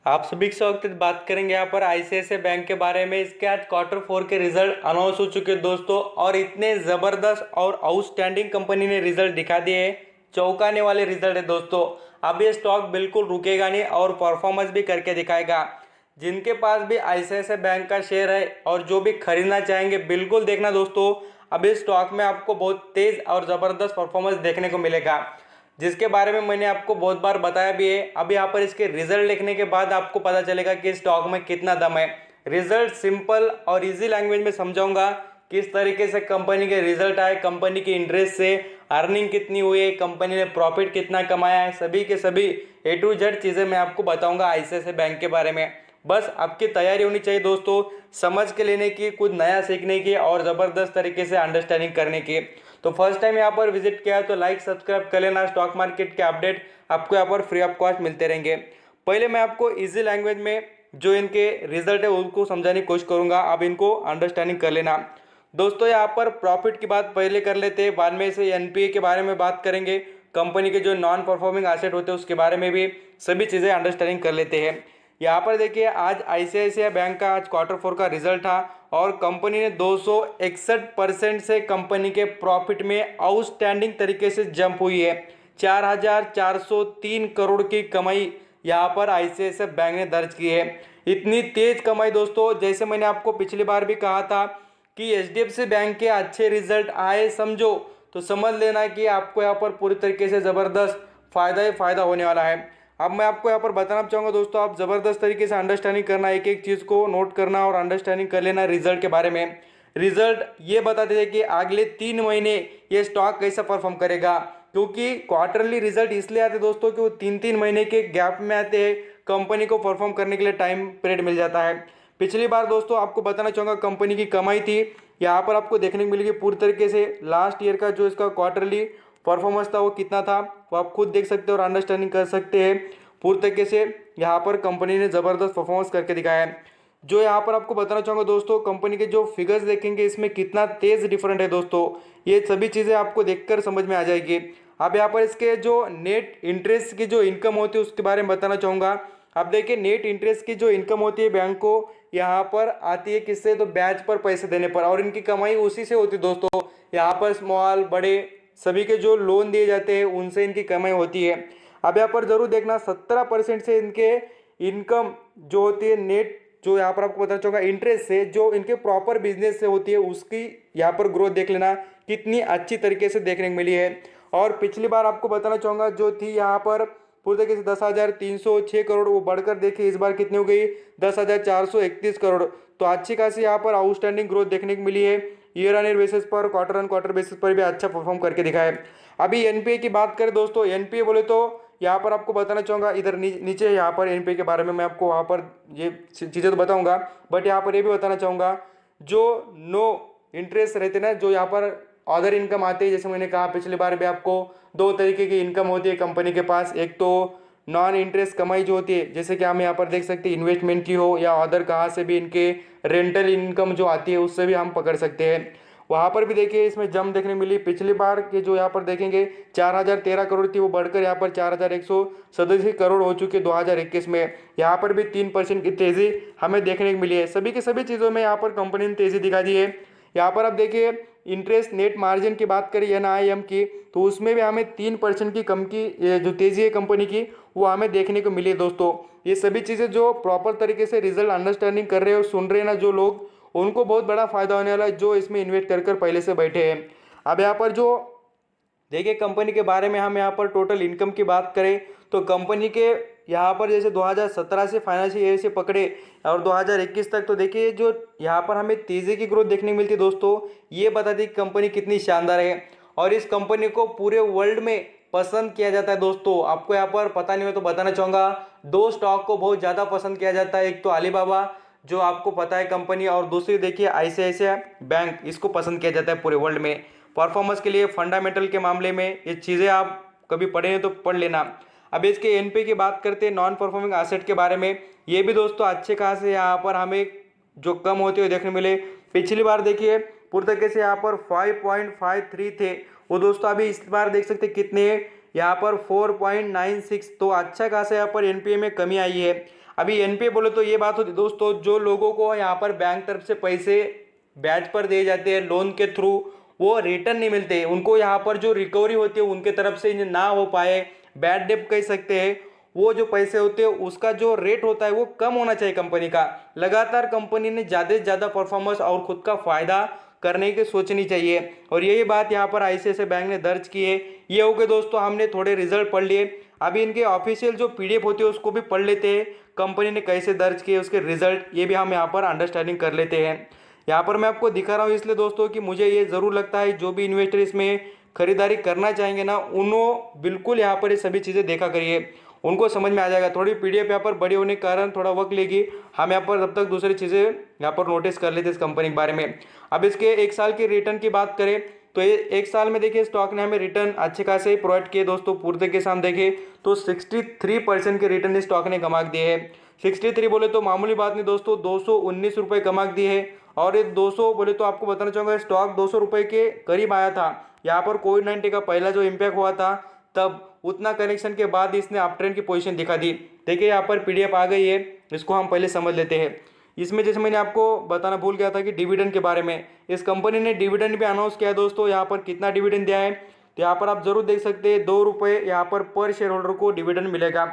आप सभी के वक्त बात करेंगे यहाँ पर आईसीआईसीआई बैंक के बारे में। इसके आज क्वार्टर फोर के रिजल्ट अनाउंस हो चुके हैं दोस्तों, और इतने ज़बरदस्त और आउटस्टैंडिंग कंपनी ने रिजल्ट दिखा दिए हैं। चौंकाने वाले रिजल्ट है दोस्तों। अब ये स्टॉक बिल्कुल रुकेगा नहीं और परफॉर्मेंस भी करके दिखाएगा। जिनके पास भी आईसीआईसीआई बैंक का शेयर है और जो भी खरीदना चाहेंगे, बिल्कुल देखना दोस्तों। अब इस स्टॉक में आपको बहुत तेज़ और ज़बरदस्त परफॉर्मेंस देखने को मिलेगा, जिसके बारे में मैंने आपको बहुत बार बताया भी है। अब यहाँ पर इसके रिजल्ट लिखने के बाद आपको पता चलेगा कि स्टॉक में कितना दम है। रिजल्ट सिंपल और इजी लैंग्वेज में समझाऊंगा किस तरीके से कंपनी के रिजल्ट आए, कंपनी की इंटरेस्ट से अर्निंग कितनी हुई है, कंपनी ने प्रॉफिट कितना कमाया है, सभी के सभी ए टू जेड चीज़ें मैं आपको बताऊंगा आईसीआईसीआई बैंक के बारे में। बस आपकी तैयारी होनी चाहिए दोस्तों, समझ के लेने की, कुछ नया सीखने की और ज़बरदस्त तरीके से अंडरस्टैंडिंग करने की। तो फर्स्ट टाइम यहाँ पर विजिट किया है तो लाइक सब्सक्राइब कर लेना। स्टॉक मार्केट के अपडेट आपको यहाँ पर फ्री ऑफ कॉस्ट मिलते रहेंगे। पहले मैं आपको इजी लैंग्वेज में जो इनके रिजल्ट है उनको समझाने की कोशिश करूंगा, आप इनको अंडरस्टैंडिंग कर लेना। दोस्तों यहाँ पर प्रॉफिट की बात पहले कर लेते हैं, बाद में से एनपीए के बारे में बात करेंगे, कंपनी के जो नॉन परफॉर्मिंग एसेट होते हैं उसके बारे में भी सभी चीज़ें अंडरस्टैंडिंग कर लेते हैं। यहाँ पर देखिए, आज आईसीआईसीआई बैंक का आज क्वार्टर फोर का रिजल्ट था और कंपनी ने 261% से कंपनी के प्रॉफिट में आउटस्टैंडिंग तरीके से जंप हुई है। 4,403 करोड़ की कमाई यहाँ पर आईसीआईसीआई बैंक ने दर्ज की है। इतनी तेज कमाई दोस्तों, जैसे मैंने आपको पिछली बार भी कहा था कि एचडीएफसी बैंक के अच्छे रिजल्ट आए समझो तो समझ लेना कि आपको यहाँ पर पूरी तरीके से ज़बरदस्त फायदा ही फायदा होने वाला है। अब मैं आपको यहाँ पर बताना चाहूँगा दोस्तों, आप ज़बरदस्त तरीके से अंडरस्टैंडिंग करना, एक एक चीज़ को नोट करना और अंडरस्टैंडिंग कर लेना रिजल्ट के बारे में। रिजल्ट ये बताते थे कि अगले 3 महीने ये स्टॉक कैसा परफॉर्म करेगा, क्योंकि क्वार्टरली रिजल्ट इसलिए आते दोस्तों कि वो 3-3 महीने के गैप में आते हैं, कंपनी को परफॉर्म करने के लिए टाइम पीरियड मिल जाता है। पिछली बार दोस्तों आपको बताना चाहूँगा कंपनी की कमाई थी, यहाँ पर आपको देखने को मिलेगी पूरी तरीके से लास्ट ईयर का जो इसका क्वार्टरली परफॉर्मेंस था वो कितना था, वो आप खुद देख सकते हो और अंडरस्टैंडिंग कर सकते हैं। पूरी तरीके से यहाँ पर कंपनी ने ज़बरदस्त परफॉर्मेंस करके दिखाया है। जो यहाँ पर आपको बताना चाहूँगा दोस्तों, कंपनी के जो फिगर्स देखेंगे इसमें कितना तेज़ डिफरेंट है दोस्तों, ये सभी चीज़ें आपको देखकर समझ में आ जाएगी। अब यहाँ पर इसके जो नेट इंटरेस्ट की जो इनकम होती है उसके बारे में बताना चाहूँगा। अब देखिए, नेट इंटरेस्ट की जो इनकम होती है बैंक को यहाँ पर आती है किससे, तो ब्याज पर पैसे देने पर, और इनकी कमाई उसी से होती है दोस्तों। यहाँ पर स्मॉल बड़े सभी के जो लोन दिए जाते हैं उनसे इनकी कमाई होती है। अब यहाँ पर जरूर देखना 17% से इनके इनकम जो होती है नेट, जो यहाँ पर आपको बताना चाहूँगा इंटरेस्ट से, जो इनके प्रॉपर बिजनेस से होती है उसकी यहाँ पर ग्रोथ देख लेना कितनी अच्छी तरीके से देखने को मिली है। और पिछली बार आपको बताना चाहूँगा जो थी यहाँ पर पूरी तरीके से 10,306 करोड़, वो बढ़कर देखिए इस बार कितनी हो गई 10,431 करोड़। तो अच्छी खासी यहाँ पर आउटस्टैंडिंग ग्रोथ देखने को मिली है। ईयर ऑन ईयर बेसिस पर, क्वार्टर ऑन क्वार्टर बेसिस पर भी अच्छा परफॉर्म करके दिखा है। अभी एनपीए की बात करें दोस्तों, एनपीए बोले तो यहाँ पर आपको बताना चाहूँगा इधर नीचे यहाँ पर एनपीए के बारे में मैं आपको वहाँ पर ये चीज़ें तो बताऊँगा, बट यहाँ पर ये भी बताना चाहूँगा जो नो इंटरेस्ट रहते ना, जो यहाँ पर अदर इनकम आते हैं, जैसे मैंने कहा पिछली बार भी आपको 2 तरीके की इनकम होती है कंपनी के पास। एक तो नॉन इंटरेस्ट कमाई जो होती है, जैसे कि हम यहाँ पर देख सकते हैं इन्वेस्टमेंट की हो या अदर कहाँ से भी इनके रेंटल इनकम जो आती है उससे भी हम पकड़ सकते हैं। वहाँ पर भी देखिए इसमें जम देखने मिली। पिछली बार के जो यहाँ पर देखेंगे 4,013 करोड़ थी, वो बढ़कर यहाँ पर 4,187 करोड़ हो चुके 2021 में। यहाँ पर भी 3% की तेज़ी हमें देखने को मिली है। सभी की सभी चीज़ों में यहाँ पर कंपनी ने तेज़ी दिखा दी है। यहाँ पर आप देखिए इंटरेस्ट नेट मार्जिन की बात करें एनआईएम की, तो उसमें भी हमें 3% की कम की ये जो तेज़ी है कंपनी की वो हमें देखने को मिली है दोस्तों। ये सभी चीज़ें जो प्रॉपर तरीके से रिजल्ट अंडरस्टैंडिंग कर रहे हो, सुन रहे हैं ना जो लोग, उनको बहुत बड़ा फायदा होने वाला है जो इसमें इन्वेस्ट कर पहले से बैठे हैं। अब यहाँ पर जो देखिए कंपनी के बारे में हम यहाँ पर टोटल इनकम की बात करें तो कंपनी के यहाँ पर जैसे 2017 से फाइनेंशियल ईयर से पकड़े और 2021 तक, तो देखिए जो यहाँ पर हमें तेज़ी की ग्रोथ देखने को मिलती है दोस्तों। ये बताती है कि कंपनी कितनी शानदार है और इस कंपनी को पूरे वर्ल्ड में पसंद किया जाता है दोस्तों। आपको यहाँ पर पता नहीं हो तो बताना चाहूँगा, 2 स्टॉक को बहुत ज़्यादा पसंद किया जाता है। एक तो अलीबाबा जो आपको पता है कंपनी, और दूसरी देखिए आईसीआईसीआई बैंक, इसको पसंद किया जाता है पूरे वर्ल्ड में परफॉर्मेंस के लिए, फंडामेंटल के मामले में। ये चीज़ें आप कभी पढ़े हैं तो पढ़ लेना। अब इसके एनपी की बात करते हैं नॉन परफॉर्मिंग एसेट के बारे में, ये भी दोस्तों अच्छे खासे यहाँ पर हमें जो कम होते हुए देखने मिले। पिछली बार देखिए पूरी तरीके से यहाँ पर 5.53 थे, वो दोस्तों अभी इस बार देख सकते कितने यहाँ पर 4.96, तो अच्छा खासा यहाँ पर एनपीए में कमी आई है। अभी एनपीए बोले तो ये बात होती दोस्तों, जो लोगों को यहाँ पर बैंक तरफ से पैसे ब्याज पर दिए जाते हैं लोन के थ्रू, वो रिटर्न नहीं मिलते, उनको यहाँ पर जो रिकवरी होती है उनके तरफ से ना हो पाए, बैड डेप कह सकते हैं, वो जो पैसे होते हैं उसका जो रेट होता है वो कम होना चाहिए कंपनी का। लगातार कंपनी ने ज़्यादा से ज़्यादा परफॉर्मेंस और खुद का फायदा करने की सोचनी चाहिए, और यही बात यहाँ पर आईसीआईसीआई बैंक ने दर्ज की है। ये हो गए दोस्तों, हमने थोड़े रिजल्ट पढ़ लिए। अभी इनके ऑफिशियल जो पीडीएफ होती है उसको भी पढ़ लेते हैं, कंपनी ने कैसे दर्ज किए उसके रिजल्ट, ये भी हम यहाँ पर अंडरस्टैंडिंग कर लेते हैं। यहाँ पर मैं आपको दिखा रहा हूँ इसलिए दोस्तों कि मुझे ये ज़रूर लगता है जो भी इन्वेस्टर इसमें खरीदारी करना चाहेंगे ना, उन्होंने बिल्कुल यहाँ पर ये सभी चीज़ें देखा करिए, उनको समझ में आ जाएगा। थोड़ी पीडीएफ यहाँ पर बड़ी होने के कारण थोड़ा वक्त लेगी, हम यहाँ पर तब तक दूसरी चीज़ें यहाँ पर नोटिस कर लेते इस कंपनी के बारे में। अब इसके एक साल के रिटर्न की बात करें तो ये एक साल में देखिए स्टॉक ने हमें रिटर्न अच्छे खासे प्रोवाइड किए दोस्तों। पूरे के साथ देखें तो 63% के रिटर्न इस स्टॉक ने कमा दिए है। 63 बोले तो मामूली बात नहीं दोस्तों, 219 रुपये कमा दिए है। और ये 200 बोले तो आपको बताना चाहूँगा स्टॉक 200 रुपये के करीब आया था। यहाँ पर कोविड-19 का पहला जो इम्पैक्ट हुआ था तब उतना कनेक्शन के बाद इसने अप ट्रेंड की पोजीशन दिखा दी। देखिए यहाँ पर पीडीएफ आ गई है, इसको हम पहले समझ लेते हैं। इसमें जैसे मैंने आपको बताना भूल गया था कि डिविडेंड के बारे में, इस कंपनी ने डिविडेंड भी अनाउंस किया है दोस्तों। यहाँ पर कितना डिविडेंड दिया है तो यहाँ पर आप जरूर देख सकते हैं, 2 रुपये यहाँ पर शेयर होल्डर को डिविडेंड मिलेगा।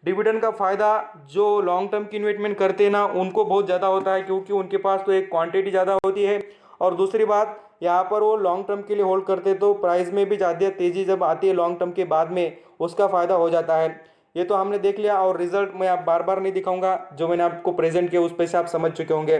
डिविडेंड का फ़ायदा जो लॉन्ग टर्म की इन्वेस्टमेंट करते हैं ना उनको बहुत ज़्यादा होता है, क्योंकि उनके पास तो एक क्वांटिटी ज़्यादा होती है, और दूसरी बात यहाँ पर वो लॉन्ग टर्म के लिए होल्ड करते तो प्राइस में भी ज़्यादा तेज़ी जब आती है लॉन्ग टर्म के बाद में उसका फ़ायदा हो जाता है। ये तो हमने देख लिया, और रिजल्ट मैं आप बार बार नहीं दिखाऊंगा, जो मैंने आपको प्रेजेंट किया उस पर से आप समझ चुके होंगे।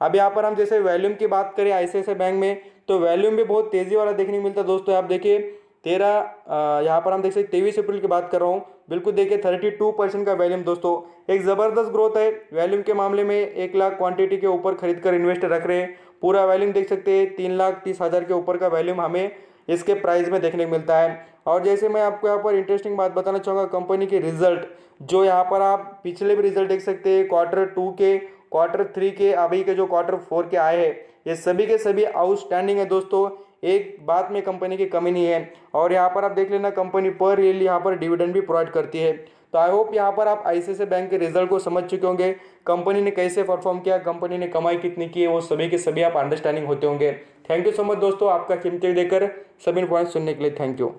अब यहाँ पर हम जैसे वैल्यूम की बात करें आईसीआईसीआई बैंक में, तो वैल्यूम भी बहुत तेज़ी वाला देखने को मिलता है दोस्तों। आप देखिए 13 यहाँ पर हम देख सकते 23 अप्रैल की बात कर रहा हूँ, बिल्कुल देखिए 32% का वैल्यूम दोस्तों, एक ज़बरदस्त ग्रोथ है वैल्यूम के मामले में। 1 लाख क्वांटिटी के ऊपर खरीद कर इन्वेस्टर रख रहे हैं, पूरा वैल्यूम देख सकते हैं 3,30,000 के ऊपर का वैल्यूम हमें इसके प्राइस में देखने को मिलता है। और जैसे मैं आपको यहाँ पर इंटरेस्टिंग बात बताना चाहूँगा कंपनी के रिजल्ट, जो यहाँ पर आप पिछले भी रिजल्ट देख सकते हैं, Q2 के, Q3 के, अभी के जो Q4 के आए हैं, ये सभी के सभी आउटस्टैंडिंग है दोस्तों। एक बात में कंपनी की कमी नहीं है। और यहाँ पर आप देख लेना कंपनी पर ईयर यहाँ पर डिविडेंड भी प्रोवाइड करती है। तो आई होप यहाँ पर आप आईसीआईसीआई बैंक के रिजल्ट को समझ चुके होंगे, कंपनी ने कैसे परफॉर्म किया, कंपनी ने कमाई कितनी की है, वो सभी के सभी आप अंडरस्टैंडिंग होते होंगे। थैंक यू सो मच दोस्तों, आपका कीमती देकर सभी पॉइंट सुनने के लिए थैंक यू।